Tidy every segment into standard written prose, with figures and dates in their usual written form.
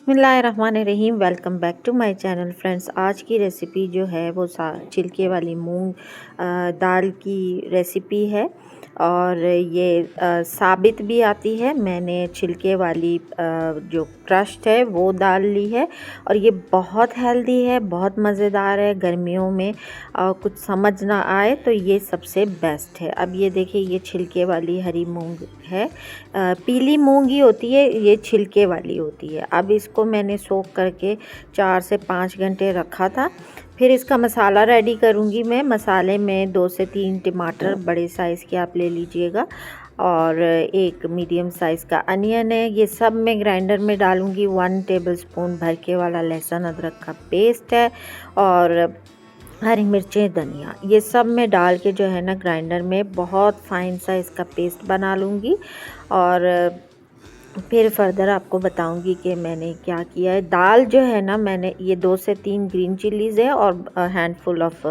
बिस्मिल्लाहिर्रहमानिर्रहीम। Welcome back to my channel friends. आज की रेसिपी जो है वो छिलके वाली मूंग दाल की रेसिपी है और ये साबित भी आती है। मैंने छिलके वाली जो क्रश्ड है वो दाल ली है और ये बहुत हेल्दी है, बहुत मज़ेदार है। गर्मियों में कुछ समझ ना आए तो ये सबसे बेस्ट है। अब ये देखिए, ये छिलके वाली हरी मूंग है। पीली मूंग ही होती है, ये छिलके वाली होती है। अब इसको मैंने सोख करके 4 से 5 घंटे रखा था। फिर इसका मसाला रेडी करूँगी मैं। मसाले में 2 से 3 टमाटर बड़े साइज़ के आप ले लीजिएगा और एक मीडियम साइज़ का अनियन है। ये सब मैं ग्राइंडर में डालूँगी। 1 टेबलस्पून भर के वाला लहसुन अदरक का पेस्ट है और हरी मिर्चें, धनिया, ये सब मैं डाल के जो है ना ग्राइंडर में बहुत फाइन सा इसका पेस्ट बना लूँगी। और फिर फर्दर आपको बताऊंगी कि मैंने क्या किया है। दाल जो है ना, मैंने ये 2 से 3 ग्रीन चिलीज़ है और हैंडफुल ऑफ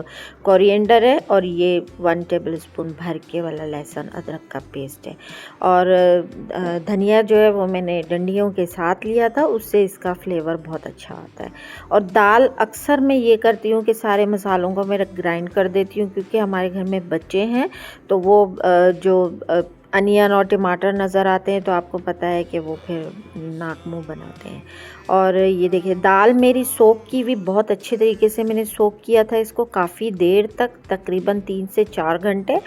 कोरिएंडर है और ये 1 टेबलस्पून भर के वाला लहसुन अदरक का पेस्ट है। और धनिया जो है वो मैंने डंडियों के साथ लिया था, उससे इसका फ्लेवर बहुत अच्छा आता है। और दाल अक्सर मैं ये करती हूँ कि सारे मसालों को मैं ग्राइंड कर देती हूँ, क्योंकि हमारे घर में बच्चे हैं तो वो जो अनियन और टमाटर नज़र आते हैं तो आपको पता है कि वो फिर नाक मुंह बनाते हैं। और ये देखिए, दाल मेरी सोक की भी बहुत अच्छे तरीके से मैंने सोक किया था इसको काफ़ी देर तक, तकरीबन 3 से 4 घंटे।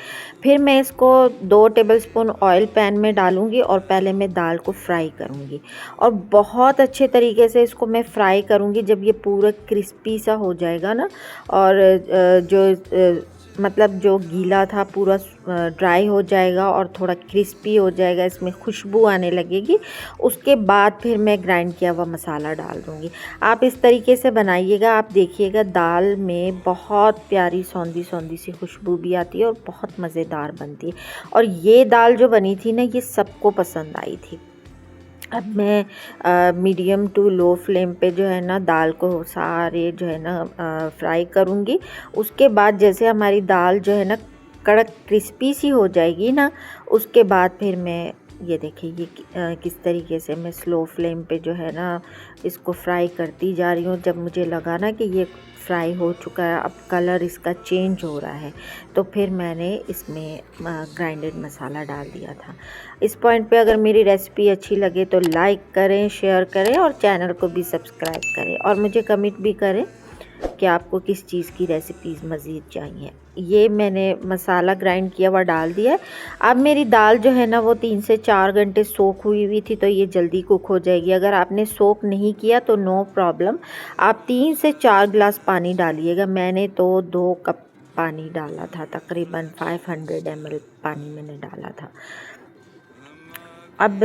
फिर मैं इसको 2 टेबलस्पून ऑयल पैन में डालूंगी और पहले मैं दाल को फ्राई करूंगी और बहुत अच्छे तरीके से इसको मैं फ्राई करूंगी। जब ये पूरा क्रिस्पी सा हो जाएगा ना और मतलब जो गीला था पूरा ड्राई हो जाएगा और थोड़ा क्रिस्पी हो जाएगा, इसमें खुशबू आने लगेगी, उसके बाद फिर मैं ग्राइंड किया हुआ मसाला डाल दूँगी। आप इस तरीके से बनाइएगा, आप देखिएगा दाल में बहुत प्यारी सौंधी सौंधी सी खुशबू भी आती है और बहुत मज़ेदार बनती है। और ये दाल जो बनी थी ना, ये सबको पसंद आई थी। अब मैं मीडियम टू लो फ्लेम पे जो है ना दाल को सारे जो है ना फ्राई करूँगी। उसके बाद जैसे हमारी दाल जो है ना कड़क क्रिस्पी सी हो जाएगी ना, उसके बाद फिर मैं ये देखिए ये किस तरीके से मैं स्लो फ्लेम पे जो है ना इसको फ्राई करती जा रही हूँ। जब मुझे लगा ना कि ये फ्राई हो चुका है, अब कलर इसका चेंज हो रहा है, तो फिर मैंने इसमें ग्राइंडेड मसाला डाल दिया था। इस पॉइंट पे अगर मेरी रेसिपी अच्छी लगे तो लाइक करें, शेयर करें और चैनल को भी सब्सक्राइब करें और मुझे कमेंट भी करें कि आपको किस चीज़ की रेसिपीज़ मज़ीद चाहिए। ये मैंने मसाला ग्राइंड किया हुआ डाल दिया है। अब मेरी दाल जो है ना वो 3 से 4 घंटे सोख हुई थी, तो ये जल्दी कुक हो जाएगी। अगर आपने सोख नहीं किया तो नो प्रॉब्लम, आप 3 से 4 गिलास पानी डालिएगा। मैंने तो 2 कप पानी डाला था, तकरीबन 500 ml पानी मैंने डाला था। अब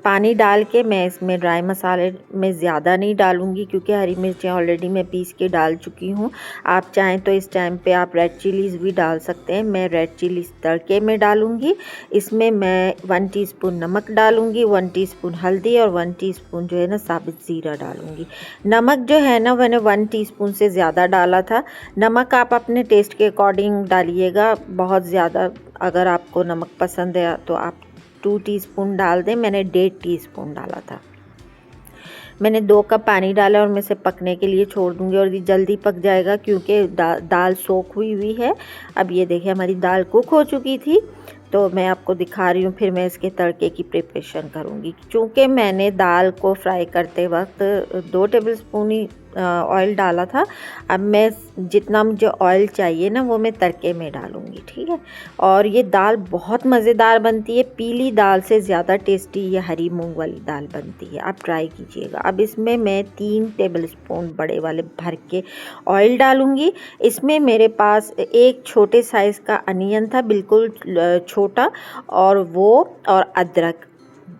पानी डाल के मैं इसमें ड्राई मसाले में ज़्यादा नहीं डालूँगी, क्योंकि हरी मिर्चें ऑलरेडी मैं पीस के डाल चुकी हूँ। आप चाहें तो इस टाइम पे आप रेड चिलीज़ भी डाल सकते हैं। मैं रेड चिलीज़ तड़के में डालूँगी। इसमें मैं 1 टीस्पून नमक डालूँगी, 1 टीस्पून हल्दी और 1 टीस्पून जो है ना साबित ज़ीरा डालूँगी। नमक जो है ना मैंने 1 टीस्पून से ज़्यादा डाला था। नमक आप अपने टेस्ट के अकॉर्डिंग डालिएगा। बहुत ज़्यादा अगर आपको नमक पसंद है तो आप 2 टीस्पून डाल दें। मैंने 1.5 टीस्पून डाला था। मैंने 2 कप पानी डाला और मैं इसे पकने के लिए छोड़ दूंगी और ये जल्दी पक जाएगा, क्योंकि दाल सोख हुई है। अब ये देखिए हमारी दाल कुक हो चुकी थी, तो मैं आपको दिखा रही हूँ। फिर मैं इसके तड़के की प्रिपरेशन करूँगी। चूँकि मैंने दाल को फ्राई करते वक्त 2 टेबलस्पून ही ऑयल डाला था, अब मैं जितना मुझे ऑयल चाहिए ना वो मैं तड़के में डालूँगी, ठीक है। और ये दाल बहुत मज़ेदार बनती है। पीली दाल से ज़्यादा टेस्टी ये हरी मूंग वाली दाल बनती है, आप ट्राई कीजिएगा। अब इसमें मैं 3 टेबलस्पून बड़े वाले भर के ऑयल डालूँगी। इसमें मेरे पास एक छोटे साइज़ का अनियन था, बिल्कुल छोटा, और अदरक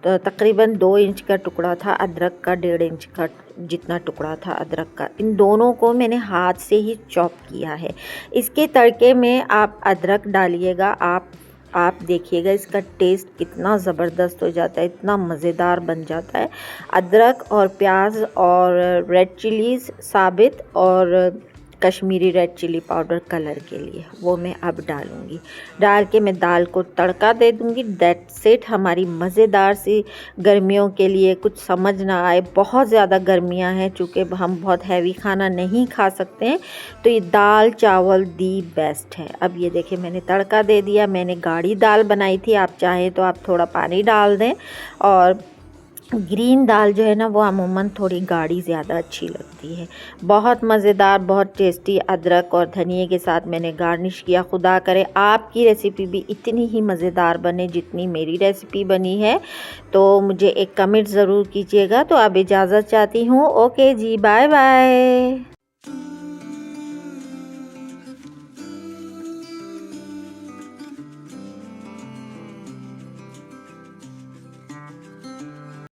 तकरीबन 2 इंच का टुकड़ा था, अदरक का 1.5 इंच का जितना टुकड़ा था अदरक का। इन दोनों को मैंने हाथ से ही चॉप किया है। इसके तड़के में आप अदरक डालिएगा। आप देखिएगा इसका टेस्ट कितना ज़बरदस्त हो जाता है, इतना मज़ेदार बन जाता है। अदरक और प्याज और रेड चिलीज़ साबित और Kashmiri red chili powder colour के लिए, वो मैं अब डालूँगी। डाल के मैं दाल को तड़का दे दूँगी। That's it. हमारी मज़ेदार सी गर्मियों के लिए, कुछ समझ ना आए, बहुत ज़्यादा गर्मियाँ हैं, चूँकि हम बहुत हैवी खाना नहीं खा सकते हैं, तो ये दाल चावल दी बेस्ट है। अब ये देखिए मैंने तड़का दे दिया। मैंने गाढ़ी दाल बनाई थी, आप चाहें तो आप थोड़ा पानी डाल दें। और ग्रीन दाल जो है ना, वो अमूमन थोड़ी गाढ़ी ज़्यादा अच्छी लगती है। बहुत मज़ेदार, बहुत टेस्टी अदरक और धनिए के साथ मैंने गार्निश किया। खुदा करे आपकी रेसिपी भी इतनी ही मज़ेदार बने जितनी मेरी रेसिपी बनी है। तो मुझे एक कमेंट ज़रूर कीजिएगा। तो अब इजाज़त चाहती हूँ। ओके जी, बाय बाय।